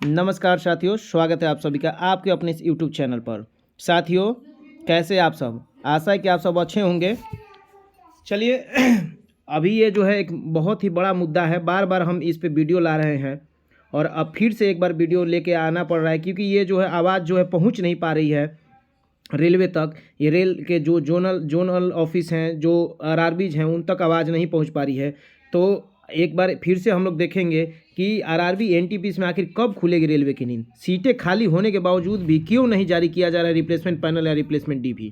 नमस्कार साथियों, स्वागत है आप सभी का आपके अपने इस यूट्यूब चैनल पर। साथियों, कैसे आप सब? आशा है कि आप सब अच्छे होंगे। चलिए अभी ये जो है एक बहुत ही बड़ा मुद्दा है, बार बार हम इस पे वीडियो ला रहे हैं और अब फिर से एक बार वीडियो लेके आना पड़ रहा है क्योंकि ये जो है आवाज़ जो है पहुंच नहीं पा रही है रेलवे तक। ये रेल के जो जोनल ऑफिस हैं, जो आरआरबीज हैं, उन तक आवाज़ नहीं पहुंच पा रही है। तो एक बार फिर से हम लोग देखेंगे कि आरआरबी एनटीपीसी में आखिर कब खुलेगी रेलवे की नींद। सीटें खाली होने के बावजूद भी क्यों नहीं जारी किया जा रहा है रिप्लेसमेंट पैनल या रिप्लेसमेंट डीपी।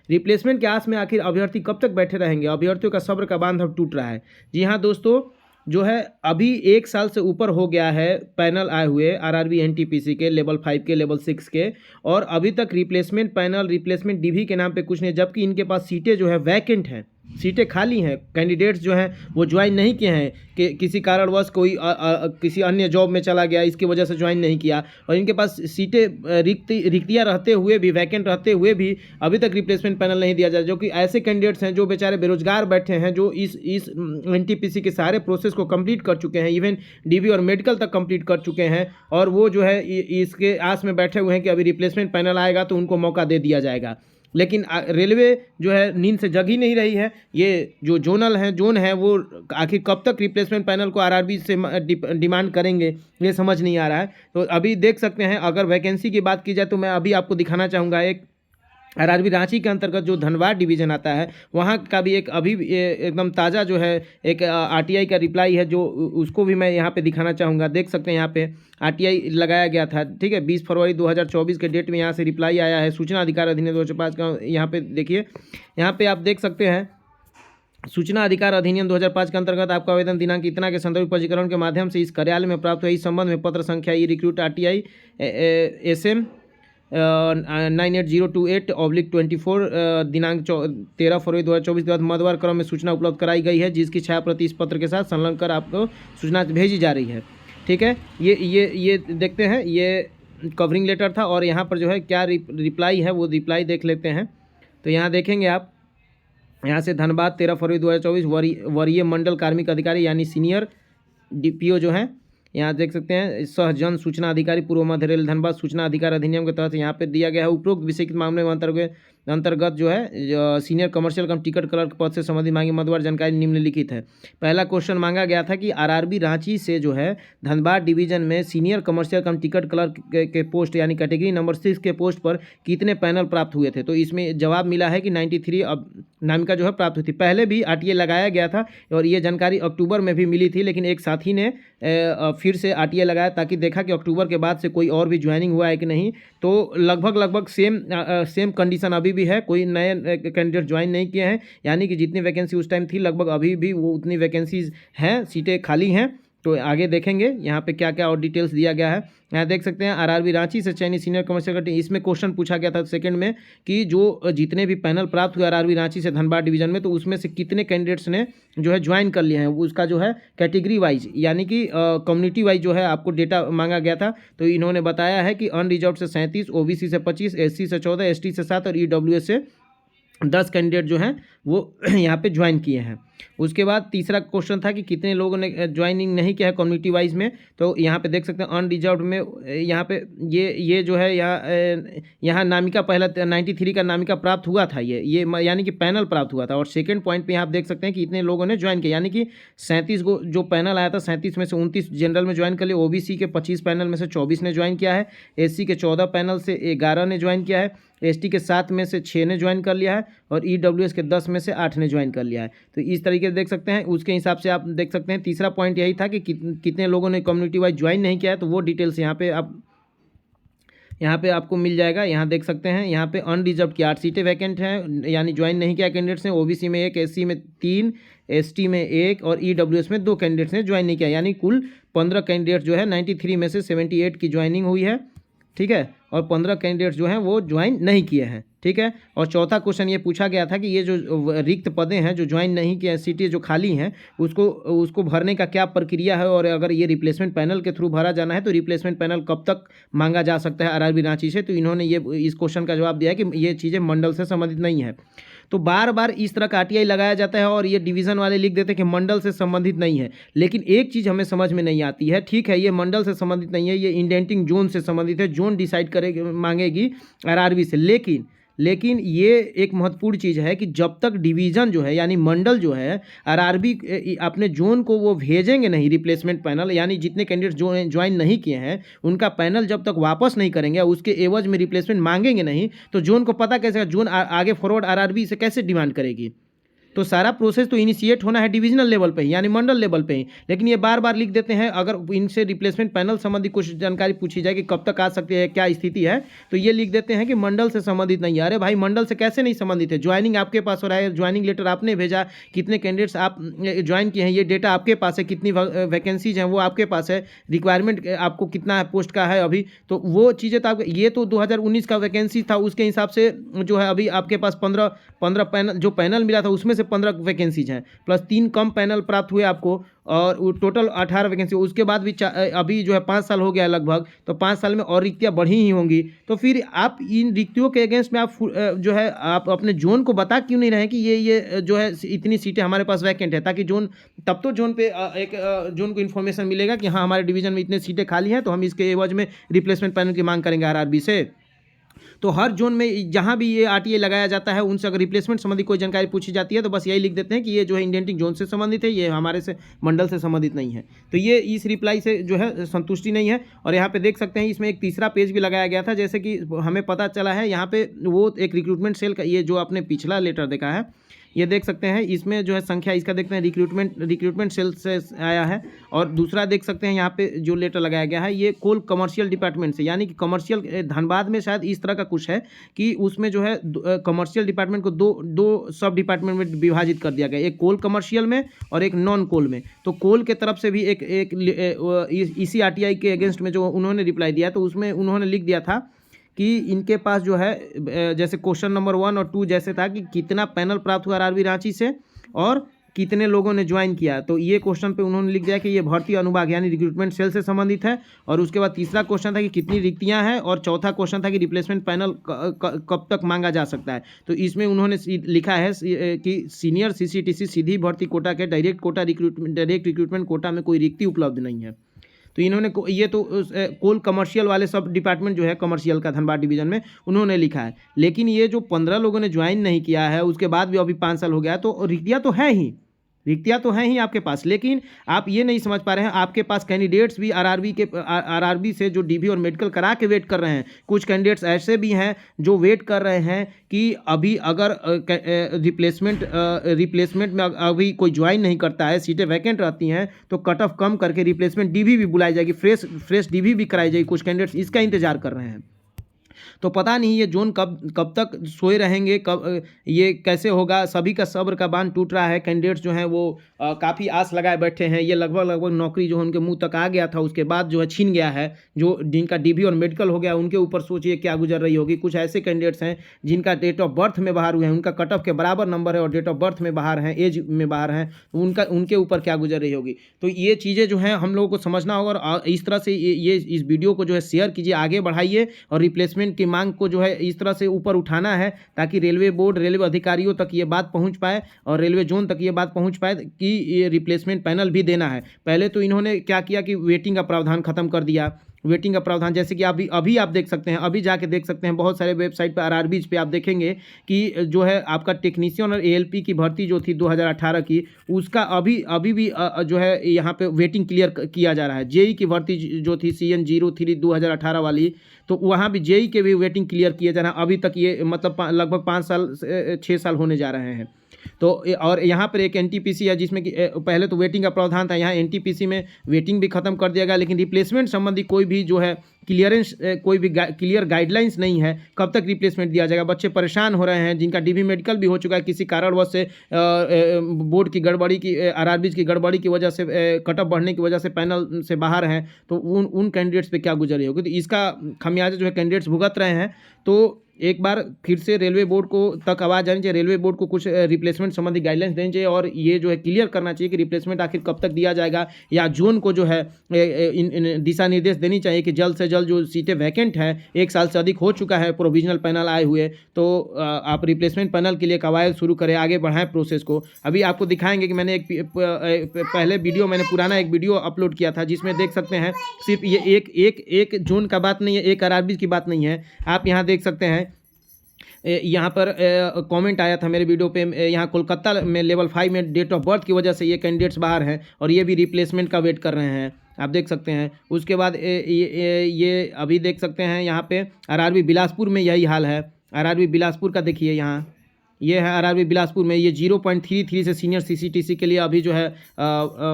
रिप्लेसमेंट के आस में आखिर अभ्यर्थी कब तक बैठे रहेंगे। अभ्यर्थियों का सब्र का बांध अब टूट रहा है। जी हाँ दोस्तों, जो है अभी 1 साल से ऊपर हो गया है पैनल आए हुए आरआरबी एनटीपीसी के लेवल 5 के, लेवल 6 के, और अभी तक रिप्लेसमेंट पैनल, रिप्लेसमेंट डीवी के नाम पे कुछ नहीं, जबकि इनके पास सीटें जो है वैकेंट हैं, सीटें खाली हैं। कैंडिडेट्स जो हैं वो ज्वाइन नहीं किए हैं कि किसी कारणवश कोई किसी अन्य जॉब में चला गया, इसकी वजह से ज्वाइन नहीं किया, और इनके पास सीटें रिक्तियाँ रहते हुए भी, वैकेंट रहते हुए भी अभी तक रिप्लेसमेंट पैनल नहीं दिया जा रहा, जो कि ऐसे कैंडिडेट्स हैं जो बेचारे बेरोजगार बैठे हैं, जो इस एनटीपीसी के सारे प्रोसेस को कंप्लीट कर चुके हैं, इवन डीबी और मेडिकल तक कंप्लीट कर चुके हैं, और वो जो है इसके आस में बैठे हुए हैं कि अभी रिप्लेसमेंट पैनल आएगा तो उनको मौका दे दिया जाएगा। लेकिन रेलवे जो है नींद से जग ही नहीं रही है। ये जो जोन है वो आखिर कब तक रिप्लेसमेंट पैनल को आरआरबी से डिमांड करेंगे, ये समझ नहीं आ रहा है। तो अभी देख सकते हैं, अगर वैकेंसी की बात की जाए तो मैं अभी आपको दिखाना चाहूँगा एक आरआरबी रांची के अंतर्गत जो धनबाद डिवीज़न आता है, वहाँ का भी एक अभी एकदम ताज़ा जो है एक आरटीआई का रिप्लाई है, जो उसको भी मैं यहाँ पे दिखाना चाहूँगा। देख सकते हैं यहाँ पे आरटीआई लगाया गया था, ठीक है, 20 फरवरी 2024 के डेट में यहाँ से रिप्लाई आया है सूचना अधिकार अधिनियम 2005 का। यहाँ पे देखिए, यहाँ पे आप देख सकते हैं सूचना अधिकार अधिनियम 2005 के अंतर्गत आपका आवेदन दिनांक इतना के संदर्भ पंजीकरण के माध्यम से इस कार्यालय में प्राप्त हुआ। इस संबंध में पत्र संख्या ई रिक्रूट आरटीआई SM 98028/24 दिनांक 13 फरवरी 2024 के बाद मध्यवर्ग क्रम में सूचना उपलब्ध कराई गई है, जिसकी छाया प्रति इस पत्र के साथ संलग्न कर आपको सूचना भेजी जा रही है। ठीक है, ये देखते हैं, ये कवरिंग लेटर था, और यहाँ पर जो है क्या रिप्लाई है वो रिप्लाई देख लेते हैं। तो यहाँ देखेंगे आप, यहाँ से धनबाद 13 फरवरी 2024 वरीय मंडल कार्मिक अधिकारी यानी सीनियर DPO जो है, यहाँ देख सकते हैं सह जन सूचना अधिकारी पूर्व मध्य रेल धनबाद सूचना अधिकार अधिनियम के तहत यहाँ पे दिया गया है। उपरोक्त विषय के मामले में अंतर्गत जो है सीनियर कमर्शियल कम टिकट क्लर्क पद से संबंधित मांगी मध्यवर्ग जानकारी निम्नलिखित है। पहला क्वेश्चन मांगा गया था कि आरआरबी रांची से जो है धनबाद डिवीजन में सीनियर कमर्शियल कम टिकट क्लर्क के पोस्ट यानी कैटेगरी नंबर 6 के पोस्ट पर कितने पैनल प्राप्त हुए थे। तो इसमें जवाब मिला है कि 93 नामिका जो है प्राप्त हुई थी। पहले भी आरटीए लगाया गया था और ये जानकारी अक्टूबर में भी मिली थी, लेकिन एक साथी ने फिर से आरटीए लगाया ताकि देखा कि अक्टूबर के बाद से कोई और भी ज्वाइनिंग हुआ है कि नहीं। तो लगभग सेम कंडीशन अभी भी है, कोई नए कैंडिडेट ज्वाइन नहीं किए हैं, यानी कि जितनी वैकेंसी उस टाइम थी लगभग अभी भी वो उतनी वैकेंसीज हैं, सीटें खाली हैं। तो आगे देखेंगे यहाँ पे क्या क्या और डिटेल्स दिया गया है। यहाँ देख सकते हैं आरआरबी रांची से चयनित सीनियर कमर्शियल, इसमें क्वेश्चन पूछा गया था सेकंड में कि जो जितने भी पैनल प्राप्त हुए आरआरबी रांची से धनबाद डिवीजन में, तो उसमें से कितने कैंडिडेट्स ने जो है ज्वाइन कर लिया है, उसका जो है कैटेगरी वाइज यानी कि कम्युनिटी वाइज जो है आपको डेटा मांगा गया था। तो इन्होंने बताया है कि अनरिजर्व से 37, OBC से 25, SC से 14, ST से 7 और EWS से 10 कैंडिडेट जो हैं वो यहाँ पे ज्वाइन किए हैं। उसके बाद तीसरा क्वेश्चन था कि कितने लोगों ने ज्वाइनिंग नहीं किया है कम्युनिटी वाइज में। तो यहाँ पे देख सकते हैं अनरिजर्व में यहाँ पे ये जो है यहाँ नामिका पहला 93 का नामिका प्राप्त हुआ था, ये यानी कि पैनल प्राप्त हुआ था। और सेकंड पॉइंट पे यहाँ आप देख सकते हैं कि इतने लोगों ने ज्वाइन किया, यानी कि 37 को जो पैनल आया था 37 में से 29 जनरल में ज्वाइन कर लिए, OBC के 25 पैनल में से 24 ने ज्वाइन किया है, SC के 14 पैनल से 11 ने ज्वाइन किया है, ST के 7 में से 6 ने ज्वाइन कर लिया है, और EWS के 10 में से 8 ने ज्वाइन कर लिया है। तो इस तरीके से देख सकते हैं, उसके हिसाब से आप देख सकते हैं। तीसरा पॉइंट यही था कि कितने लोगों ने कम्युनिटी वाइज ज्वाइन नहीं किया है, तो वो डिटेल्स यहाँ पे आपको मिल जाएगा। यहाँ देख सकते हैं, यहाँ पे अनरिजर्व की 8 सीटें वैकेंट हैं, यानी ज्वाइन नहीं किया कैंडिडेट्स ने। OBC में 1, SC में 3, ST में 1 और EWS में 2 कैंडिडेट्स ने ज्वाइन नहीं किया, यानी कुल 15 कैंडिडेट जो है 93 में से 78 की ज्वाइनिंग हुई है, ठीक है, और 15 कैंडिडेट्स जो हैं वो ज्वाइन नहीं किए हैं, ठीक है। और चौथा क्वेश्चन ये पूछा गया था कि ये जो रिक्त पदें हैं जो ज्वाइन नहीं किए, सीटें जो खाली हैं, उसको भरने का क्या प्रक्रिया है, और अगर ये रिप्लेसमेंट पैनल के थ्रू भरा जाना है तो रिप्लेसमेंट पैनल कब तक मांगा जा सकता है आरआरबी रांची से। तो इन्होंने ये इस क्वेश्चन का जवाब दिया है कि ये चीज़ें मंडल से संबंधित नहीं है। तो बार बार इस तरह का आरटीआई लगाया जाता है और ये डिवीज़न वाले लिख देते हैं कि मंडल से संबंधित नहीं है। लेकिन एक चीज़ हमें समझ में नहीं आती है, ठीक है ये मंडल से संबंधित नहीं है, ये इंडेंटिंग जोन से संबंधित है, जोन डिसाइड करेगी मांगेगी आरआरबी से। लेकिन ये एक महत्वपूर्ण चीज़ है कि जब तक डिवीज़न जो है यानी मंडल जो है आरआरबी अपने जोन को वो भेजेंगे नहीं, रिप्लेसमेंट पैनल यानी जितने कैंडिडेट्स जो ज्वाइन नहीं किए हैं उनका पैनल जब तक वापस नहीं करेंगे, उसके एवज में रिप्लेसमेंट मांगेंगे नहीं, तो जोन को पता कैसे, जोन आगे फॉरवर्ड आरआरबी से कैसे डिमांड करेगी। तो सारा प्रोसेस तो इनिशिएट होना है डिविजनल लेवल पे ही यानी मंडल लेवल पे ही। लेकिन ये बार बार लिख देते हैं, अगर इनसे रिप्लेसमेंट पैनल संबंधी कुछ जानकारी पूछी जाए कि कब तक आ सकती है, क्या स्थिति है, तो ये लिख देते हैं कि मंडल से संबंधित नहीं है। अरे भाई मंडल से कैसे नहीं संबंधित है, ज्वाइनिंग आपके पास हो रहा है, ज्वाइनिंग लेटर आपने भेजा, कितने कैंडिडेट्स आप ज्वाइन किए हैं ये डेटा आपके पास है, कितनी वैकेंसीज हैं वो आपके पास है, रिक्वायरमेंट आपको कितना पोस्ट का है अभी, तो वो चीज़ें तो आप, ये तो 2019 का वैकेंसी था, उसके हिसाब से जो है अभी आपके पास 15 पैनल, जो पैनल मिला था उसमें से 15 वैकेंसीज हैं, प्लस 3 कम पैनल प्राप्त हुए आपको और टोटल 18 वैकेंसी। उसके बाद भी अभी जो है 5 साल हो गया लगभग, तो 5 साल में और रिक्तियाँ बढ़ी ही होंगी। तो फिर आप इन रिक्तियों के अगेंस्ट में आप जो है आप अपने जोन को बता क्यों नहीं रहे कि ये जो है इतनी सीटें हमारे पास वैकेंट है, ताकि जोन, तब तो जोन पे एक जोन को इन्फॉर्मेशन मिलेगा कि हाँ हमारे डिवीजन में इतने सीटें खाली हैं, तो हम इसके एवज में रिप्लेसमेंट पैनल की मांग करेंगे आरआरबी से। तो हर जोन में जहाँ भी ये आरटीआई लगाया जाता है उनसे अगर रिप्लेसमेंट संबंधी कोई जानकारी पूछी जाती है तो बस यही लिख देते हैं कि ये जो है इंडेंटिंग जोन से संबंधित है, ये हमारे से मंडल से संबंधित नहीं है। तो ये इस रिप्लाई से जो है संतुष्टि नहीं है। और यहाँ पे देख सकते हैं इसमें एक तीसरा पेज भी लगाया गया था, जैसे कि हमें पता चला है यहाँ पे वो एक रिक्रूटमेंट सेल का, ये जो आपने पिछला लेटर देखा है ये देख सकते हैं, इसमें जो है संख्या इसका देखते हैं रिक्रूटमेंट सेल से आया है। और दूसरा देख सकते हैं यहाँ पे जो लेटर लगाया गया है ये कोल कमर्शियल डिपार्टमेंट से, यानी कि कमर्शियल धनबाद में शायद इस तरह का कुछ है कि उसमें जो है कमर्शियल डिपार्टमेंट को दो सब डिपार्टमेंट में विभाजित कर दिया गया, एक कोल कमर्शियल में और एक नॉन कोल में। तो कोल के तरफ से भी एक इसी आरटीआई के अगेंस्ट में जो उन्होंने रिप्लाई दिया तो उसमें उन्होंने लिख दिया था कि इनके पास जो है जैसे क्वेश्चन नंबर 1 और 2 जैसे था कि कितना पैनल प्राप्त हुआ आरआरबी रांची से और कितने लोगों ने ज्वाइन किया, तो ये क्वेश्चन पे उन्होंने लिख दिया कि ये भर्ती अनुभाग यानी रिक्रूटमेंट सेल से संबंधित है। और उसके बाद तीसरा क्वेश्चन था कि कितनी रिक्तियां हैं और चौथा क्वेश्चन था कि रिप्लेसमेंट पैनल कब तक मांगा जा सकता है। तो इसमें उन्होंने लिखा है कि सीनियर सीसीटीसी सीधी भर्ती कोटा के डायरेक्ट रिक्रूटमेंट कोटा में कोई रिक्ति उपलब्ध नहीं है। तो इन्होंने ये तो कोल कमर्शियल वाले सब डिपार्टमेंट जो है कमर्शियल का धनबाद डिवीजन में उन्होंने लिखा है। लेकिन ये जो 15 लोगों ने ज्वाइन नहीं किया है उसके बाद भी अभी 5 साल हो गया, तो रिक्तियाँ तो हैं ही आपके पास। लेकिन आप ये नहीं समझ पा रहे हैं, आपके पास कैंडिडेट्स भी आरआरबी से जो डीबी और मेडिकल करा के वेट कर रहे हैं। कुछ कैंडिडेट्स ऐसे भी हैं जो वेट कर रहे हैं कि अभी अगर रिप्लेसमेंट में अभी कोई ज्वाइन नहीं करता है, सीटें वैकेंट रहती हैं, तो कट ऑफ कम करके रिप्लेसमेंट डीबी भी बुलाई जाएगी, फ्रेश डीबी भी कराई जाएगी। कुछ कैंडिडेट्स इसका इंतजार कर रहे हैं। तो पता नहीं ये जोन कब तक सोए रहेंगे, कब ये कैसे होगा। सभी का सब्र का बांध टूट रहा है। कैंडिडेट्स जो हैं वो काफ़ी आस लगाए बैठे हैं। ये लगभग नौकरी जो उनके मुंह तक आ गया था उसके बाद जो है छीन गया है। जो जिनका डीबी और मेडिकल हो गया उनके ऊपर सोचिए क्या गुजर रही होगी। कुछ ऐसे कैंडिडेट्स हैं जिनका डेट ऑफ बर्थ में बाहर हुए हैं, उनका कट ऑफ के बराबर नंबर है और डेट ऑफ बर्थ में बाहर हैं, एज में बाहर हैं, उनके ऊपर क्या गुजर रही होगी। तो ये चीज़ें जो हैं हम लोगों को समझना होगा और इस तरह से ये इस वीडियो को जो है शेयर कीजिए, आगे बढ़ाइए और रिप्लेसमेंट की मांग को जो है इस तरह से ऊपर उठाना है ताकि रेलवे बोर्ड, रेलवे अधिकारियों तक ये बात पहुंच पाए और रेलवे जोन तक ये बात पहुंच पाए कि ये रिप्लेसमेंट पैनल भी देना है। पहले तो इन्होंने क्या किया कि वेटिंग का प्रावधान खत्म कर दिया। वेटिंग का प्रावधान जैसे कि अभी आप देख सकते हैं, अभी जाके देख सकते हैं बहुत सारे वेबसाइट पर आरआरबीज पे आप देखेंगे कि जो है आपका टेक्नीशियन और एएलपी की भर्ती जो थी 2018 की, उसका अभी भी जो है यहाँ पे वेटिंग क्लियर किया जा रहा है। जेई की भर्ती जो थी CN 03 2018 वाली, तो वहाँ भी जेई के भी वेटिंग क्लियर किया जा रहा है। अभी तक ये मतलब लगभग 5 साल 6 साल होने जा रहे हैं। तो और यहाँ पर एक एनटीपीसी है जिसमें कि पहले तो वेटिंग का प्रावधान था, यहाँ एनटीपीसी में वेटिंग भी खत्म कर दिया गया। लेकिन रिप्लेसमेंट संबंधी कोई भी जो है कोई भी क्लियर गाइडलाइंस नहीं है कब तक रिप्लेसमेंट दिया जाएगा। बच्चे परेशान हो रहे हैं जिनका डीबी मेडिकल भी हो चुका है, किसी कारणवश से बोर्ड की गड़बड़ी की, आरआरबीज की गड़बड़ी की वजह से, कट ऑफ बढ़ने की वजह से पैनल से बाहर हैं, तो उन कैंडिडेट्स पे क्या गुजरी होगी। तो इसका खमियाजा जो है कैंडिडेट्स भुगत रहे हैं। तो एक बार फिर से रेलवे बोर्ड को तक आवाज़ आनी चाहिए, रेलवे बोर्ड को कुछ रिप्लेसमेंट संबंधी गाइडलाइंस देनी चाहिए और ये जो है क्लियर करना चाहिए कि रिप्लेसमेंट आखिर कब तक दिया जाएगा, या जोन को जो है दिशा निर्देश देनी चाहिए कि जल्द से जल्द जो सीटें वैकेंट हैं, 1 साल से अधिक हो चुका है प्रोविजनल पैनल आए हुए, तो आप रिप्लेसमेंट पैनल के लिए कवायद शुरू करें, आगे बढ़ाएं प्रोसेस को। अभी आपको दिखाएंगे कि मैंने पहले वीडियो, मैंने पुराना एक वीडियो अपलोड किया था जिसमें देख सकते हैं, सिर्फ ये एक जोन का बात नहीं है, एक आरआरबी की बात नहीं है। आप यहाँ देख सकते हैं, यहाँ पर कमेंट आया था मेरे वीडियो पे, यहाँ कोलकाता में लेवल 5 में डेट ऑफ बर्थ की वजह से ये कैंडिडेट्स बाहर हैं और ये भी रिप्लेसमेंट का वेट कर रहे हैं, आप देख सकते हैं। उसके बाद ये अभी देख सकते हैं यहाँ पे आरआरबी बिलासपुर में यही हाल है। आरआरबी बिलासपुर का देखिए, यहाँ ये है आरआरबी बिलासपुर में, ये 0.33 से सीनियर सीसीटीसी के लिए अभी जो है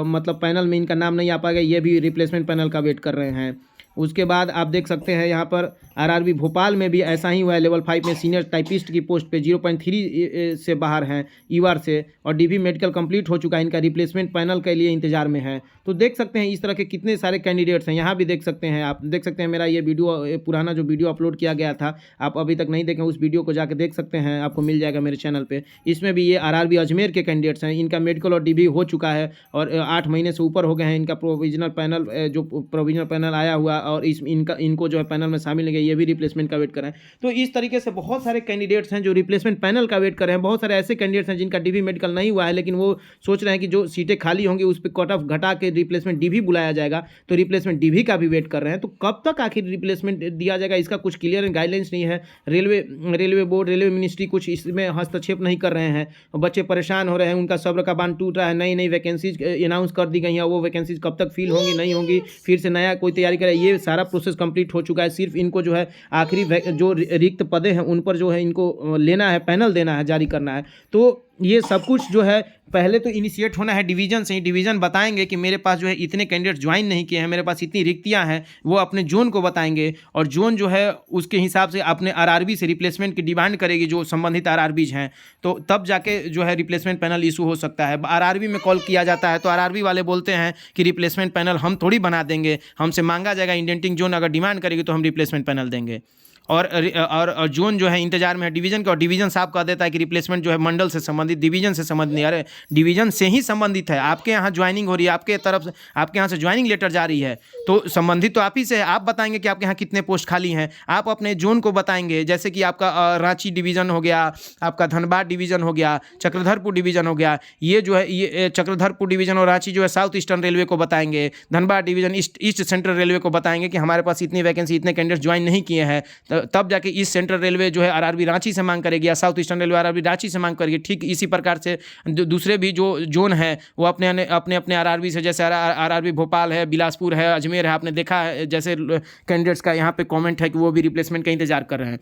मतलब पैनल में इनका नाम नहीं आ पाएगा, ये भी रिप्लेसमेंट पैनल का वेट कर रहे हैं। उसके बाद आप देख सकते हैं यहाँ पर आरआरबी भोपाल में भी ऐसा ही हुआ है, लेवल 5 में सीनियर टाइपिस्ट की पोस्ट पे 0.3 से बाहर हैं ईवार से, और डीवी मेडिकल कंप्लीट हो चुका है, इनका रिप्लेसमेंट पैनल के लिए इंतजार में है। तो देख सकते हैं इस तरह के कितने सारे कैंडिडेट्स हैं। यहाँ भी देख सकते हैं, आप देख सकते हैं मेरा ये वीडियो, पुराना जो वीडियो अपलोड किया गया था, आप अभी तक नहीं देखें उस वीडियो को जाकर देख सकते हैं, आपको मिल जाएगा मेरे चैनल पर। इसमें भी ये आरआरबी अजमेर के कैंडिडेट्स हैं, इनका मेडिकल और डीवी हो चुका है और 8 महीने से ऊपर हो गए हैं। इनका प्रोविजनल पैनल, जो प्रोविजनल पैनल आया हुआ और इनको जो है पैनल में शामिल नहीं, ये भी रिप्लेसमेंट का वेट कर रहे हैं। तो इस तरीके से बहुत सारे कैंडिडेट्स हैं जो रिप्लेसमेंट पैनल का वेट कर रहे हैं। बहुत सारे ऐसे कैंडिडेट्स हैं जिनका डीवी मेडिकल नहीं हुआ है, लेकिन वो सोच रहे हैं कि जो सीटें खाली होंगी उस पर कट ऑफ घटा के रिप्लेसमेंट डीवी बुलाया जाएगा, तो रिप्लेसमेंट डीवी का भी वेट कर रहे हैं। तो कब तक आखिर रिप्लेसमेंट दिया जाएगा, इसका कुछ क्लियर गाइडलाइंस नहीं है। रेलवे बोर्ड, रेलवे मिनिस्ट्री कुछ इसमें हस्तक्षेप नहीं कर रहे हैं। बच्चे परेशान हो रहे हैं, उनका सब्र का बांध टूट रहा है। नई नई वैकेंसीज अनाउंस कर दी गई हैं, वो वैकेंसीज कब तक फिल होंगी नहीं होंगी, फिर से नया कोई तैयारी करे, ये सारा प्रोसेस कंप्लीट हो चुका है। सिर्फ इनको जो है आखिरी जो रिक्त पदे हैं उन पर जो है इनको लेना है, पैनल देना है, जारी करना है। तो ये सब कुछ जो है पहले तो इनिशिएट होना है डिवीज़न से ही। डिवीज़न बताएंगे कि मेरे पास जो है इतने कैंडिडेट ज्वाइन नहीं किए हैं, मेरे पास इतनी रिक्तियां हैं, वो अपने जोन को बताएंगे और जोन जो है उसके हिसाब से अपने आरआरबी से रिप्लेसमेंट की डिमांड करेगी जो संबंधित आरआरबीज हैं। तो तब जाके जो है रिप्लेसमेंट पैनल इशू हो सकता है। आरआरबी में कॉल किया जाता है तो आरआरबी वाले बोलते हैं कि रिप्लेसमेंट पैनल हम थोड़ी बना देंगे, हमसे मांगा जाएगा, इंडेंटिंग जोन अगर डिमांड करेगी तो हम रिप्लेसमेंट पैनल देंगे। और जोन जो है इंतजार में है डिवीज़न का, और डिवीज़न साहब कह देता है कि रिप्लेसमेंट जो है मंडल से संबंधित, डिवीज़न से संबंधित नहीं। अरे डिवीज़न से ही संबंधित है, आपके यहाँ ज्वाइनिंग हो रही है, आपके तरफ से, आपके यहाँ से ज्वाइनिंग लेटर जा रही है, तो संबंधित तो आप ही से है। आप बताएंगे कि आपके यहाँ कितने पोस्ट खाली हैं, आप अपने जोन को बताएंगे। जैसे कि आपका रांची डिवीज़न हो गया, आपका धनबाद डिवीज़न हो गया, चक्रधरपुर डिवीज़न हो गया, ये जो है ये चक्रधरपुर डिवीज़न और रांची जो है साउथ ईस्टर्न रेलवे को बताएंगे, Dhanbad division east central railway को बताएंगे कि हमारे पास इतनी वैकेंसी, इतने कैंडिडेट ज्वाइन नहीं किए हैं। तब जाके ईस्ट सेंट्रल रेलवे जो है आरआरबी रांची से मांग करेगी या south eastern railway RRB Ranchi से मांग करेगी। ठीक इसी प्रकार से दूसरे भी जो जोन है वो अपने आरआरबी से, जैसे आरआरबी भोपाल है, बिलासपुर है, अजमेर है, आपने देखा है जैसे कैंडिडेट्स का यहाँ पे कमेंट है कि वो भी रिप्लेसमेंट का इंतजार कर रहे हैं।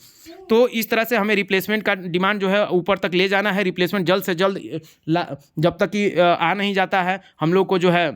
तो इस तरह से हमें रिप्लेसमेंट का डिमांड जो है ऊपर तक ले जाना है। रिप्लेसमेंट जल्द से जल्द, जब तक कि आ नहीं जाता है, हम लोग को जो है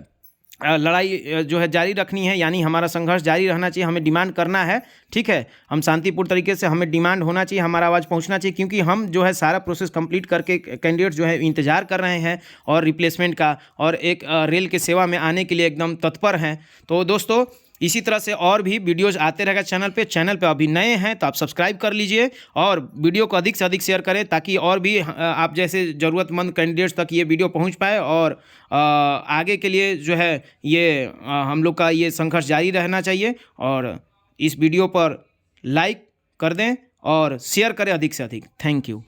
लड़ाई जो है जारी रखनी है, यानी हमारा संघर्ष जारी रहना चाहिए। हमें डिमांड करना है, ठीक है, हम शांतिपूर्ण तरीके से, हमें डिमांड होना चाहिए, हमारा आवाज़ पहुंचना चाहिए, क्योंकि हम जो है सारा प्रोसेस कंप्लीट करके कैंडिडेट जो है इंतजार कर रहे हैं और रिप्लेसमेंट का, और एक रेल के सेवा में आने के लिए एकदम तत्पर हैं। तो दोस्तों इसी तरह से और भी वीडियोस आते रहेगा चैनल पे अभी नए हैं तो आप सब्सक्राइब कर लीजिए और वीडियो को अधिक से अधिक शेयर करें, ताकि और भी आप जैसे ज़रूरतमंद कैंडिडेट्स तक ये वीडियो पहुंच पाए, और आगे के लिए जो है ये हम लोग का ये संघर्ष जारी रहना चाहिए। और इस वीडियो पर लाइक कर दें और शेयर करें अधिक से अधिक। Thank you.